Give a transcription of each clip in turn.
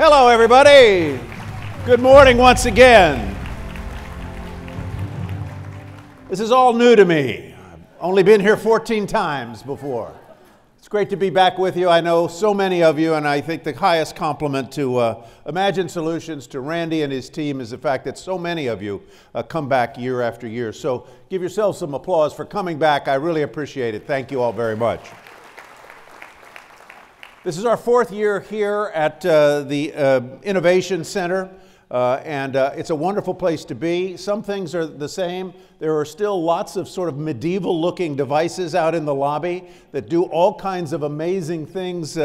Hello, everybody. Good morning once again. This is all new to me. I've only been here 14 times before. It's great to be back with you. I know so many of you, and I think the highest compliment to Imagine Solutions, to Randy and his team, is the fact that so many of you come back year after year. So give yourselves some applause for coming back. I really appreciate it. Thank you all very much. This is our fourth year here at the Innovation Center, and it's a wonderful place to be. Some things are the same. There are still lots of sort of medieval-looking devices out in the lobby that do all kinds of amazing things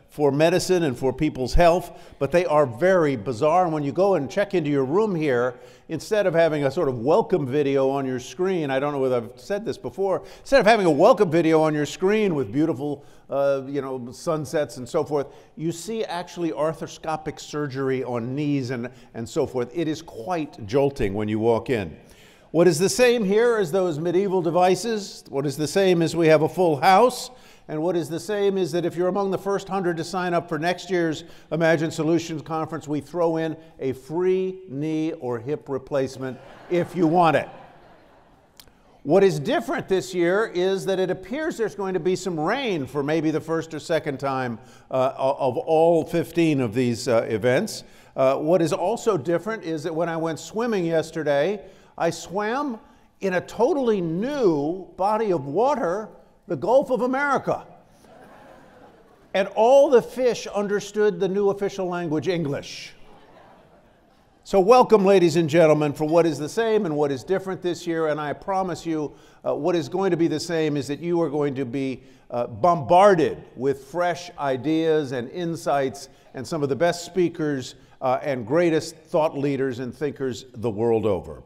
for medicine and for people's health, but they are very bizarre. And when you go and check into your room here, instead of having a sort of welcome video on your screen, I don't know whether I've said this before, instead of having a welcome video on your screen with beautiful sunsets and so forth, you see actually arthroscopic surgery on knees and so forth. It is quite jolting when you walk in. What is the same here as those medieval devices? What is the same is we have a full house. And what is the same is that if you're among the first 100 to sign up for next year's Imagine Solutions Conference, we throw in a free knee or hip replacement if you want it. What is different this year is that it appears there's going to be some rain for maybe the first or second time of all 15 of these events. What is also different is that when I went swimming yesterday, I swam in a totally new body of water, the Gulf of America. And all the fish understood the new official language, English. So welcome, ladies and gentlemen, for what is the same and what is different this year. And I promise you, what is going to be the same is that you are going to be bombarded with fresh ideas and insights and some of the best speakers and greatest thought leaders and thinkers the world over.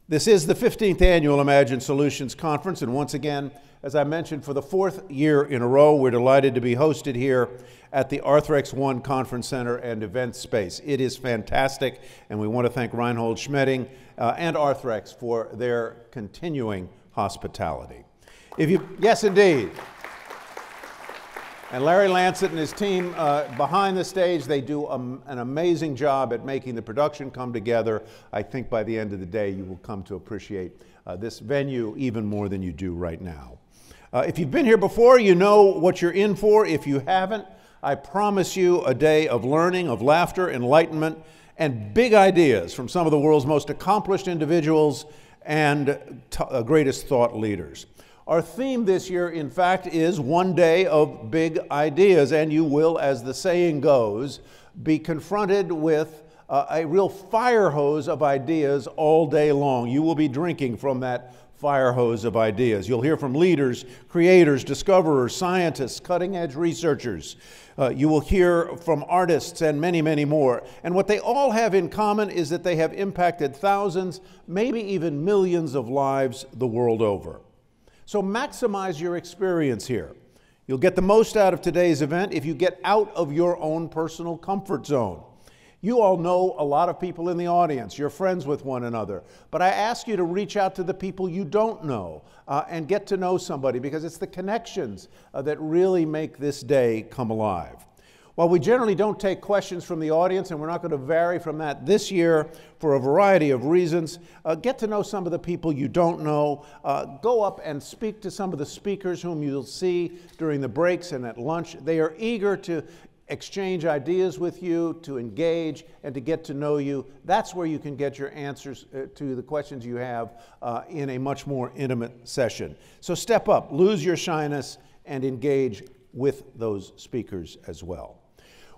This is the 15th annual Imagine Solutions Conference, and once again, as I mentioned, for the fourth year in a row, we're delighted to be hosted here at the Arthrex One Conference Center and Event Space. It is fantastic, and we want to thank Reinhold Schmedding and Arthrex for their continuing hospitality. Yes, indeed. And Larry Lancet and his team behind the stage, they do an amazing job at making the production come together. I think by the end of the day, you will come to appreciate this venue even more than you do right now. If you've been here before, you know what you're in for. If you haven't, I promise you a day of learning, of laughter, enlightenment, and big ideas from some of the world's most accomplished individuals and greatest thought leaders. Our theme this year, in fact, is one day of big ideas, and you will, as the saying goes, be confronted with a real fire hose of ideas all day long. You will be drinking from that fire hose of ideas. You'll hear from leaders, creators, discoverers, scientists, cutting-edge researchers. You will hear from artists and many, many more. And what they all have in common is that they have impacted thousands, maybe even millions of lives the world over. So maximize your experience here. You'll get the most out of today's event if you get out of your own personal comfort zone. You all know a lot of people in the audience. You're friends with one another. But I ask you to reach out to the people you don't know and get to know somebody, because it's the connections that really make this day come alive. While we generally don't take questions from the audience, and we're not going to vary from that this year for a variety of reasons, get to know some of the people you don't know. Go up and speak to some of the speakers whom you'll see during the breaks and at lunch. They are eager to exchange ideas with you, to engage, and to get to know you. That's where you can get your answers to the questions you have in a much more intimate session. So step up, lose your shyness, and engage with those speakers as well.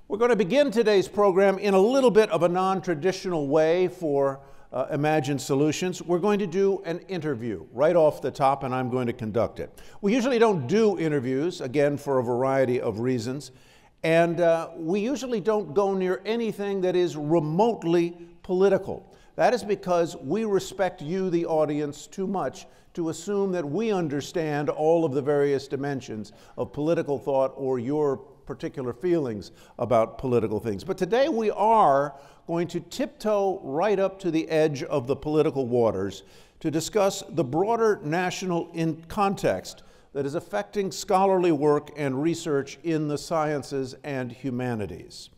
We're going to begin today's program in a little bit of a non-traditional way for Imagine Solutions. We're going to do an interview right off the top, and I'm going to conduct it. We usually don't do interviews, again, for a variety of reasons. And we usually don't go near anything that is remotely political. That is because we respect you, the audience, too much to assume that we understand all of the various dimensions of political thought or your particular feelings about political things. But today we are going to tiptoe right up to the edge of the political waters to discuss the broader national context that is affecting scholarly work and research in the sciences and humanities.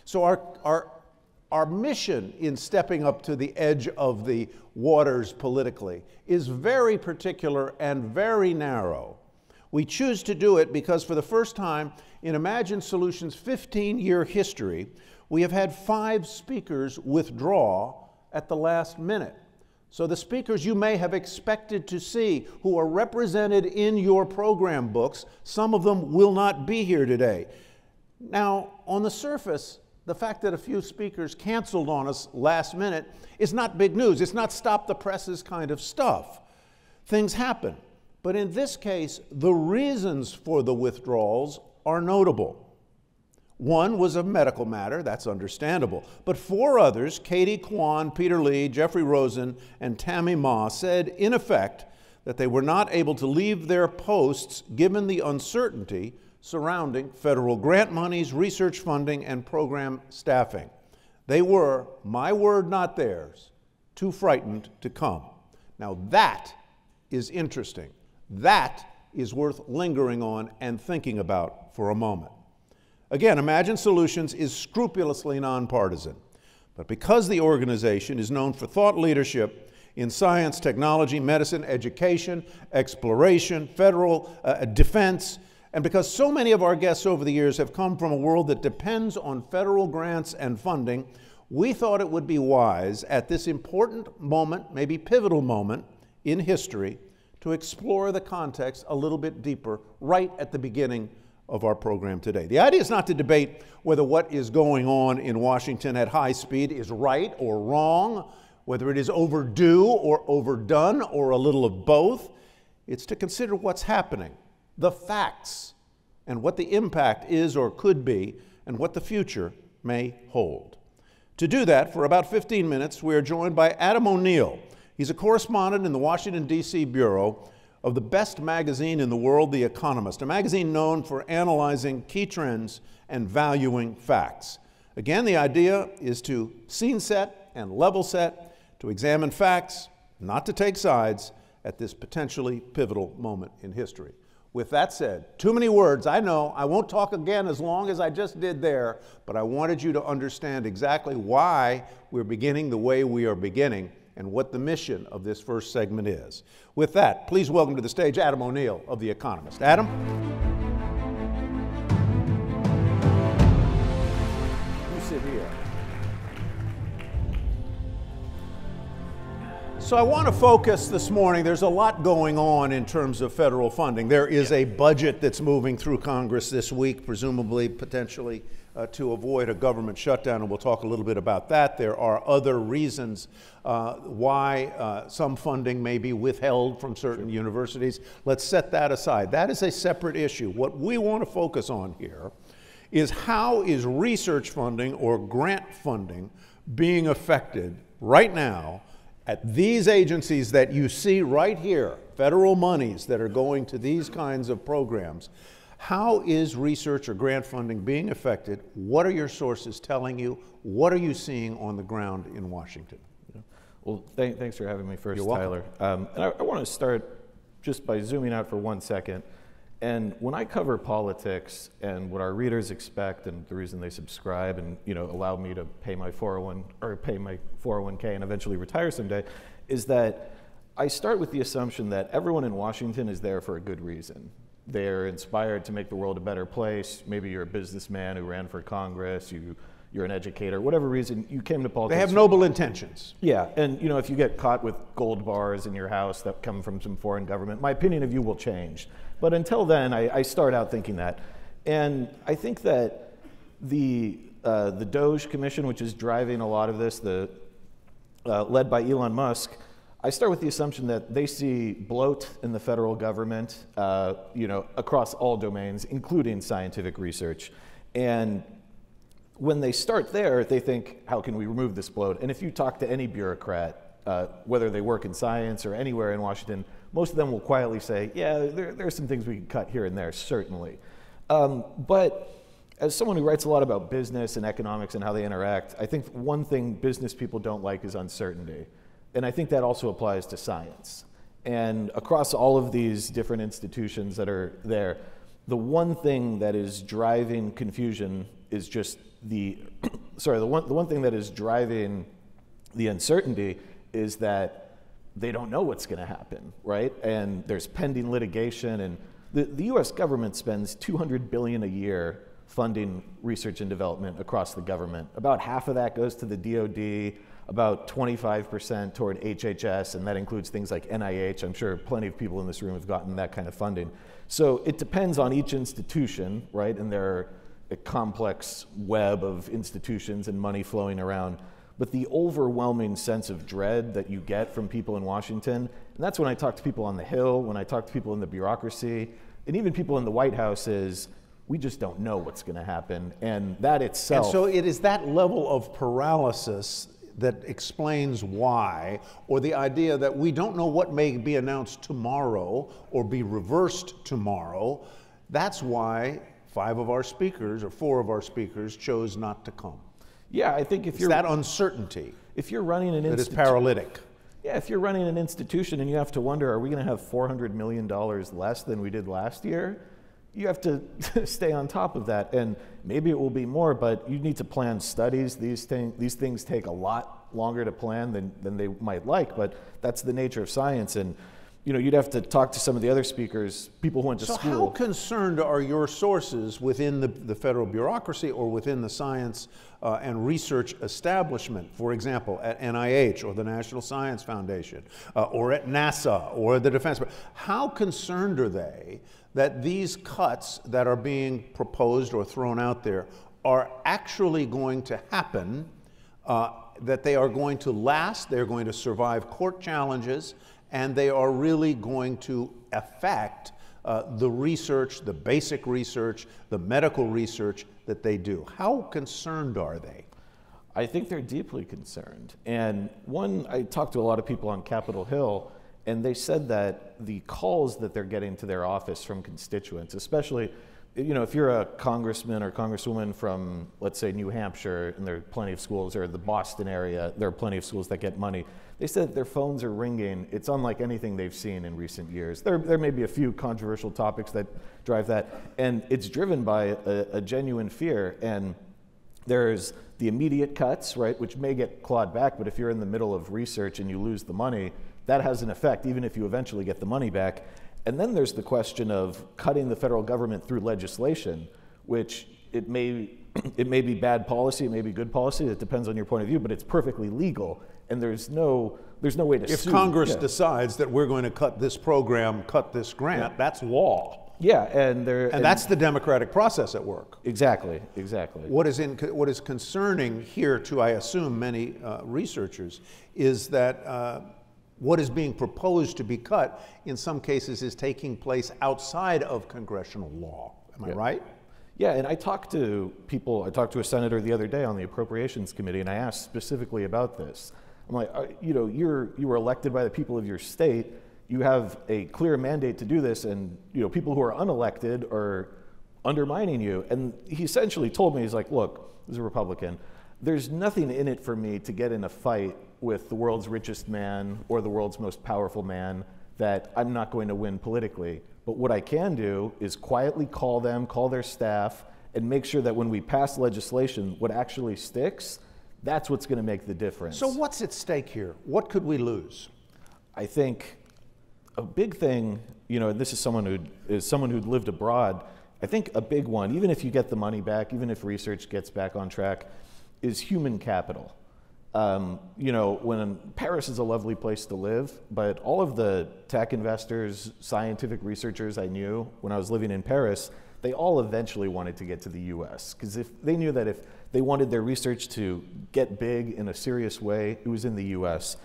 So our mission in stepping up to the edge of the waters politically is very particular and very narrow. We choose to do it because for the first time in Imagine Solutions' 15-year history, we have had 5 speakers withdraw at the last minute. So the speakers you may have expected to see who are represented in your program books, some of them will not be here today. Now, on the surface, the fact that a few speakers canceled on us last minute is not big news. It's not stop the presses kind of stuff. Things happen. But in this case, the reasons for the withdrawals are notable. One was a medical matter, that's understandable. But 4 others, Katie Kwan, Peter Lee, Jeffrey Rosen, and Tammy Ma, said in effect that they were not able to leave their posts given the uncertainty surrounding federal grant monies, research funding, and program staffing. They were, my word not theirs, too frightened to come. Now that is interesting. That is worth lingering on and thinking about for a moment. Again, Imagine Solutions is scrupulously nonpartisan, but because the organization is known for thought leadership in science, technology, medicine, education, exploration, federal defense, and because so many of our guests over the years have come from a world that depends on federal grants and funding, we thought it would be wise at this important moment, maybe pivotal moment in history, to explore the context a little bit deeper right at the beginning of our program today. The idea is not to debate whether what is going on in Washington at high speed is right or wrong, whether it is overdue or overdone or a little of both. It's to consider what's happening, the facts, and what the impact is or could be, and what the future may hold. To do that, for about 15 minutes, we are joined by Adam O'Neill. He's a correspondent in the Washington, D.C. bureau of the best magazine in the world, The Economist, a magazine known for analyzing key trends and valuing facts. Again, the idea is to scene set and level set, to examine facts, not to take sides at this potentially pivotal moment in history. With that said, too many words, I know. I won't talk again as long as I just did there, but I wanted you to understand exactly why we're beginning the way we are beginning and what the mission of this first segment is. With that, please welcome to the stage Adam O'Neill of The Economist. Adam? You sit here. So I want to focus this morning, there's a lot going on in terms of federal funding. There is a budget that's moving through Congress this week, presumably, potentially, to avoid a government shutdown, and we'll talk a little bit about that. There are other reasons why some funding may be withheld from certain universities. Let's set that aside. That is a separate issue. What we want to focus on here is how is research funding or grant funding being affected right now at these agencies that you see right here, federal monies that are going to these kinds of programs. How is research or grant funding being affected? What are your sources telling you? What are you seeing on the ground in Washington? Well, thanks for having me first, You're welcome. Tyler. And I want to start just by zooming out for 1 second. And when I cover politics and what our readers expect and the reason they subscribe and allow me to pay my 401k and eventually retire someday, is that I start with the assumption that everyone in Washington is there for a good reason. They're inspired to make the world a better place. Maybe you're a businessman who ran for Congress, you're an educator, whatever reason you came to politics. They have noble intentions. Yeah, and if you get caught with gold bars in your house that come from some foreign government, my opinion of you will change. But until then, I start out thinking that. And I think that the DOGE Commission, which is driving a lot of this, led by Elon Musk, I start with the assumption that they see bloat in the federal government, across all domains, including scientific research. And when they start there, they think, how can we remove this bloat? And if you talk to any bureaucrat, whether they work in science or anywhere in Washington, most of them will quietly say, yeah, there are some things we can cut here and there, certainly. But as someone who writes a lot about business and economics and how they interact, I think one thing business people don't like is uncertainty. And I think that also applies to science. And across all of these different institutions that are there, the one thing that is driving confusion is just the the one thing that is driving the uncertainty is that they don't know what's going to happen, right? And there's pending litigation, and the U.S. government spends $200 billion a year funding research and development across the government. About half of that goes to the DoD, about 25% toward HHS, and that includes things like NIH. I'm sure plenty of people in this room have gotten that kind of funding. So it depends on each institution, right? And there are a complex web of institutions and money flowing around. But the overwhelming sense of dread that you get from people in Washington, and that's when I talk to people on the Hill, when I talk to people in the bureaucracy, and even people in the White House, is we just don't know what's going to happen. And that itself. And so it is that level of paralysis that explains why, or the idea that we don't know what may be announced tomorrow or be reversed tomorrow. That's why 5 of our speakers, or 4 of our speakers, chose not to come. Yeah, I think if it's that uncertainty, if you're running an that is paralytic. Yeah, if you're running an institution and you have to wonder, are we going to have $400 million less than we did last year? You have to stay on top of that, and maybe it will be more, but you need to plan studies. These things take a lot longer to plan than they might like, but that's the nature of science. And you'd have to talk to some of the other speakers, people who went to school. So how concerned are your sources within the federal bureaucracy or within the science and research establishment, for example, at NIH or the National Science Foundation or at NASA or the Defense Department? How concerned are they that these cuts that are being proposed or thrown out there are actually going to happen, that they are going to last, they're going to survive court challenges, and they are really going to affect the research, the basic research, the medical research that they do? How concerned are they? I think they're deeply concerned. And I talked to a lot of people on Capitol Hill, and they said that the calls that they're getting to their office from constituents, especially, if you're a congressman or congresswoman from, let's say, New Hampshire, and there are plenty of schools, or the Boston area, there are plenty of schools that get money. They said their phones are ringing. It's unlike anything they've seen in recent years. There may be a few controversial topics that drive that, and it's driven by a genuine fear. And there's the immediate cuts, right, which may get clawed back, but if you're in the middle of research and you lose the money, that has an effect, even if you eventually get the money back. And then there's the question of cutting the federal government through legislation, which it may be bad policy, it may be good policy, it depends on your point of view, but it's perfectly legal, and there's no way to sue. If Congress decides that we're going to cut this program, cut this grant, that's law. Yeah, and that's the democratic process at work. Exactly. What is concerning here to, I assume, many researchers is that what is being proposed to be cut, in some cases, is taking place outside of congressional law. Am I right? Yeah, and I talked to people. I talked to a senator the other day on the Appropriations Committee, and I asked specifically about this. I'm like, you were elected by the people of your state. You have a clear mandate to do this, and people who are unelected are undermining you. And he essentially told me, he's like, look, this is a Republican. There's nothing in it for me to get in a fight with the world's richest man or the world's most powerful man that I'm not going to win politically. But what I can do is quietly call their staff, and make sure that when we pass legislation, what actually sticks, that's what's going to make the difference. So what's at stake here? What could we lose? I think a big thing, and this is someone who'd lived abroad, I think a big one, even if you get the money back, even if research gets back on track, is human capital. When Paris is a lovely place to live, but all of the tech investors, scientific researchers I knew when I was living in Paris, they all eventually wanted to get to the US, because if they knew that if they wanted their research to get big in a serious way, it was in the US.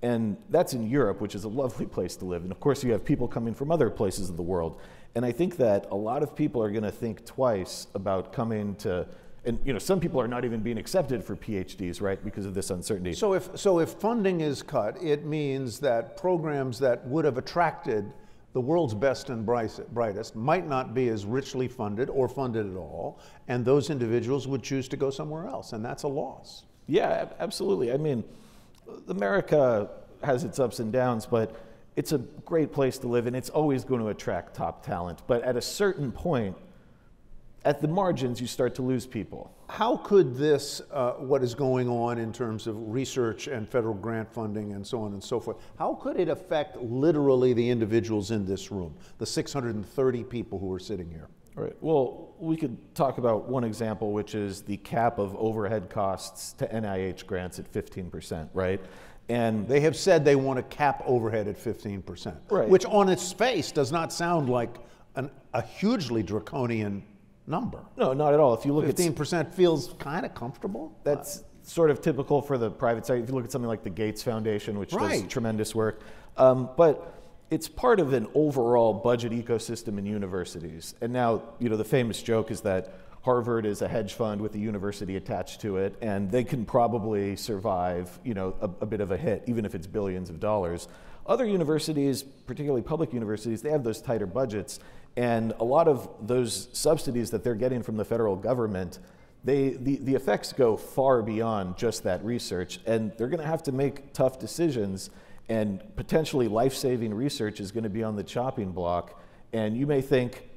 And that's in Europe, which is a lovely place to live. And of course, you have people coming from other places of the world. And I think that a lot of people are going to think twice about coming to. And some people are not even being accepted for PhDs, right, because of this uncertainty. So if funding is cut, it means that programs that would have attracted the world's best and brightest might not be as richly funded or funded at all, and those individuals would choose to go somewhere else, and that's a loss. Yeah, absolutely. I mean, America has its ups and downs, but it's a great place to live, and it's always going to attract top talent. But at a certain point, at the margins, you start to lose people. How could this, what is going on in terms of research and federal grant funding and so on and so forth, how could it affect literally the individuals in this room, the 630 people who are sitting here? All right. Well, we could talk about one example, which is the cap of overhead costs to NIH grants at 15%, right? And they have said they want to cap overhead at 15%, right, which on its face does not sound like a hugely draconian number. No, not at all. If you look 15% feels kind of comfortable. That's sort of typical for the private sector. If you look at something like the Gates Foundation, which does tremendous work, but it's part of an overall budget ecosystem in universities. And now, the famous joke is that Harvard is a hedge fund with a university attached to it, and they can probably survive, a bit of a hit, even if it's billions of dollars. Other universities, particularly public universities, they have those tighter budgets, and a lot of those subsidies that they're getting from the federal government, the effects go far beyond just that research, and they're going to have to make tough decisions, and potentially life-saving research is going to be on the chopping block. And you may think,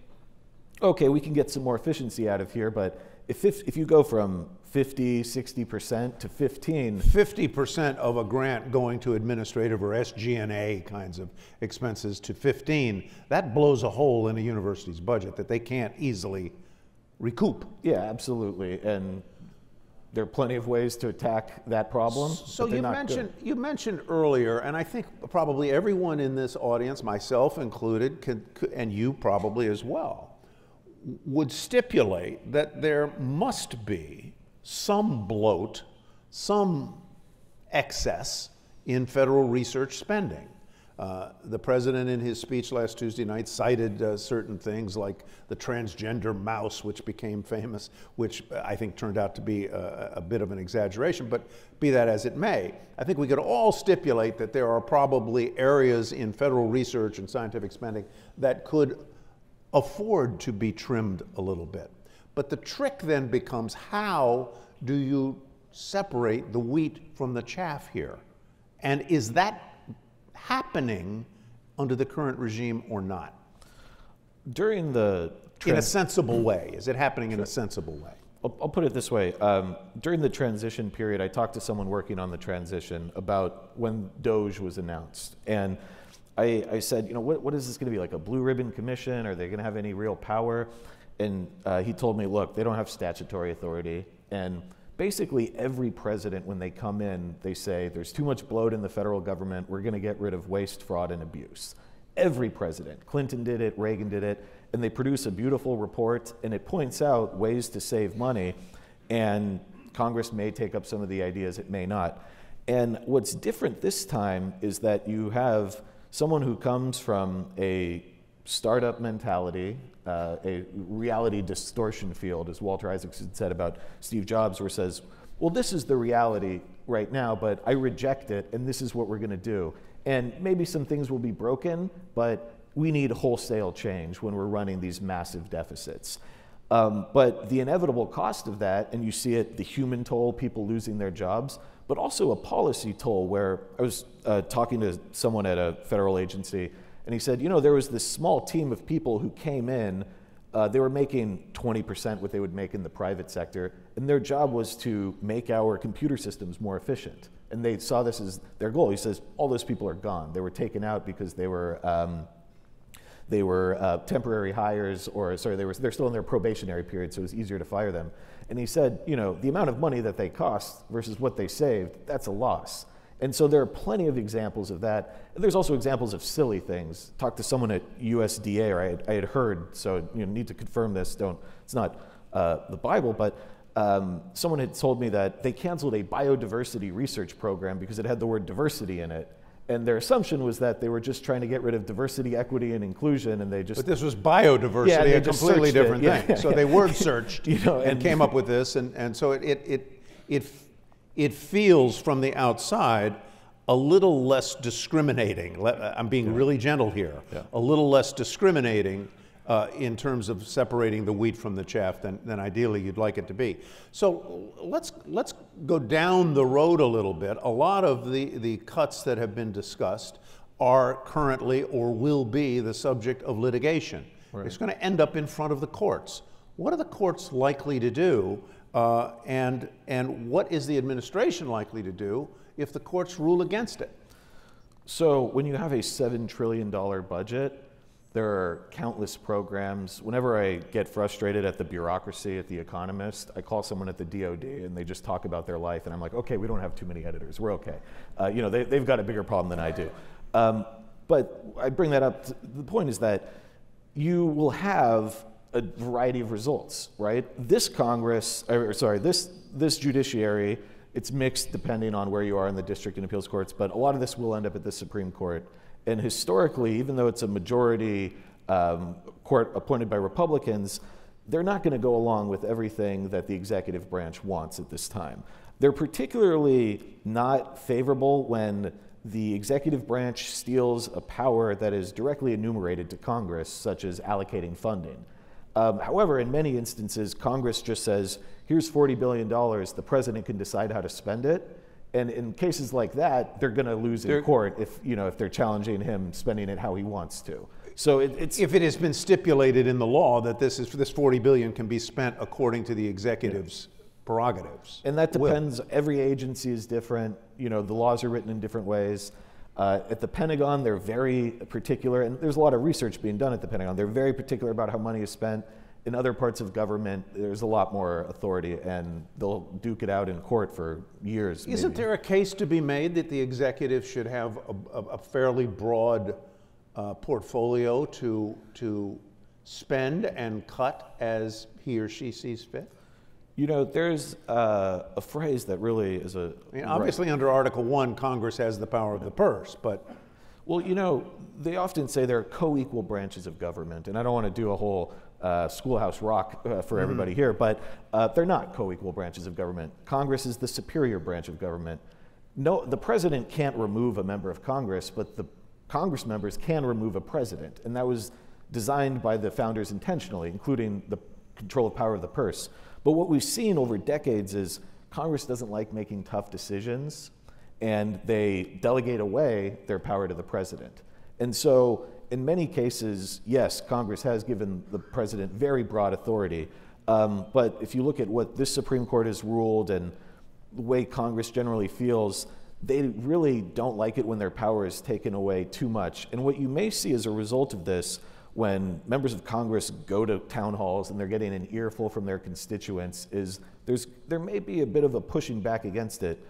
okay, we can get some more efficiency out of here, but if you go from 50, 60% to 15. 50% of a grant going to administrative or SG&A kinds of expenses to 15, that blows a hole in a university's budget that they can't easily recoup. Yeah, absolutely. And there are plenty of ways to attack that problem. So you mentioned earlier, and I think probably everyone in this audience, myself included, and you probably as well, would stipulate that there must be some bloat, some excess in federal research spending. The president in his speech last Tuesday night cited certain things like the transgender mouse, which became famous, which I think turned out to be a bit of an exaggeration, but be that as it may, I think we could all stipulate that there are probably areas in federal research and scientific spending that could afford to be trimmed a little bit. But the trick then becomes, how do you separate the wheat from the chaff here? And is that happening under the current regime or not? During the in a sensible way. Is it happening in a sensible way? I'll put it this way. During the transition period, I talked to someone working on the transition about when DOGE was announced. And I said, what is this going to be, like a blue ribbon commission? Are they going to have any real power? And he told me, look, they don't have statutory authority. And basically every president, when they come in, they say, there's too much bloat in the federal government. We're going to get rid of waste, fraud, and abuse. Every president. Clinton did it, Reagan did it. And they produce a beautiful report, and it points out ways to save money. And Congress may take up some of the ideas, it may not. And what's different this time is that you have someone who comes from a startup mentality, a reality distortion field, as Walter Isaacson said about Steve Jobs, where it says, well, this is the reality right now, but I reject it, and this is what we're going to do. And maybe some things will be broken, but we need wholesale change when we're running these massive deficits. But the inevitable cost of that, and you see it, the human toll, people losing their jobs, but also a policy toll, where I was talking to someone at a federal agency, and he said, there was this small team of people who came in, they were making 20% what they would make in the private sector, and their job was to make our computer systems more efficient. And they saw this as their goal. He says, all those people are gone. They were taken out because they were temporary hires, or sorry, they're still in their probationary period, so it was easier to fire them. And he said, the amount of money that they cost versus what they saved, that's a loss. And so there are plenty of examples of that. And there's also examples of silly things. Talked to someone at USDA, or I had heard, so need to confirm this. It's not the Bible, but someone had told me that they canceled a biodiversity research program because it had the word diversity in it. And their assumption was that they were just trying to get rid of diversity, equity, and inclusion, and they just... But this was biodiversity, a completely different thing. Yeah, so they word searched and came up with this, and so it feels from the outside a little less discriminating. I'm being really gentle here. Yeah. A little less discriminating in terms of separating the wheat from the chaff than ideally you'd like it to be. So let's go down the road a little bit. A lot of the cuts that have been discussed are currently or will be the subject of litigation. Right. It's going to end up in front of the courts. What are the courts likely to do, and what is the administration likely to do if the courts rule against it? So when you have a $7 trillion budget, there are countless programs. Whenever I get frustrated at the bureaucracy at The Economist, I call someone at the DOD and they just talk about their life, and I'm like, okay, we don't have too many editors, we're okay. They've got a bigger problem than I do. But I bring that up. The point is that you will have a variety of results, right? This this judiciary, it's mixed depending on where you are in the district and appeals courts, but a lot of this will end up at the Supreme Court. And historically, even though it's a majority court appointed by Republicans, they're not going to go along with everything that the executive branch wants at this time. They're particularly not favorable when the executive branch steals a power that is directly enumerated to Congress, such as allocating funding. However, in many instances, Congress just says, here's $40 billion, the president can decide how to spend it. And in cases like that, they're going to lose in court if they're challenging him spending it how he wants to. So it's if it has been stipulated in the law that this $40 billion can be spent according to the executive's prerogatives. And that depends. Every agency is different. The laws are written in different ways. At the Pentagon, they're very particular, and there's a lot of research being done at the Pentagon. They're very particular about how money is spent. In other parts of government, there's a lot more authority, and they'll duke it out in court for years. Isn't there a case to be made that the executive should have a fairly broad portfolio to spend and cut as he or she sees fit? There's a phrase that really is obviously under Article 1, Congress has the power of the purse, but... Well, they often say there are co-equal branches of government, and I don't want to do a whole Schoolhouse Rock for everybody here, but they're not co-equal branches of government. Congress is the superior branch of government. No, the president can't remove a member of Congress, but the Congress members can remove a president, and that was designed by the founders intentionally, including the control of power of the purse. But what we've seen over decades is Congress doesn't like making tough decisions, and they delegate away their power to the president. And so in many cases, yes, Congress has given the president very broad authority. But if you look at what this Supreme Court has ruled and the way Congress generally feels, they really don't like it when their power is taken away too much. And what you may see as a result of this, when members of Congress go to town halls and they're getting an earful from their constituents, is there may be a bit of a pushing back against it.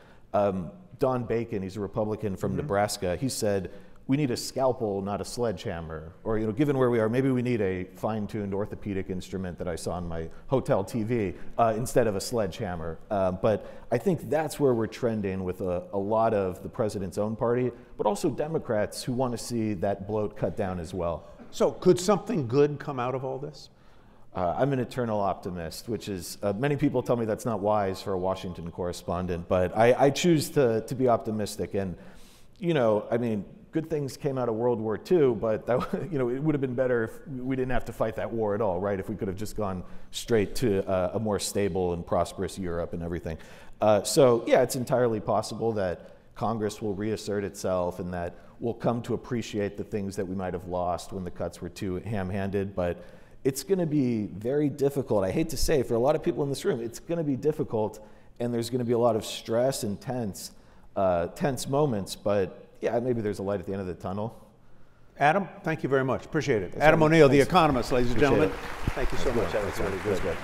Don Bacon, he's a Republican from Nebraska, he said, we need a scalpel, not a sledgehammer. Or, given where we are, maybe we need a fine-tuned orthopedic instrument that I saw on my hotel TV instead of a sledgehammer. But I think that's where we're trending with a lot of the president's own party, but also Democrats who want to see that bloat cut down as well. So could something good come out of all this? I'm an eternal optimist, which is, many people tell me that's not wise for a Washington correspondent, but I choose to be optimistic. And, good things came out of World War II, but that, it would have been better if we didn't have to fight that war at all, right? If we could have just gone straight to a more stable and prosperous Europe and everything. So yeah, it's entirely possible that Congress will reassert itself and that we'll come to appreciate the things that we might have lost when the cuts were too ham-handed, but it's going to be very difficult. I hate to say, for a lot of people in this room, it's going to be difficult, and there's going to be a lot of stress and tense moments, but yeah, maybe there's a light at the end of the tunnel. Adam, thank you very much. Appreciate it. Adam O'Neill, The Economist, ladies and gentlemen. Thank you so much. That was really good.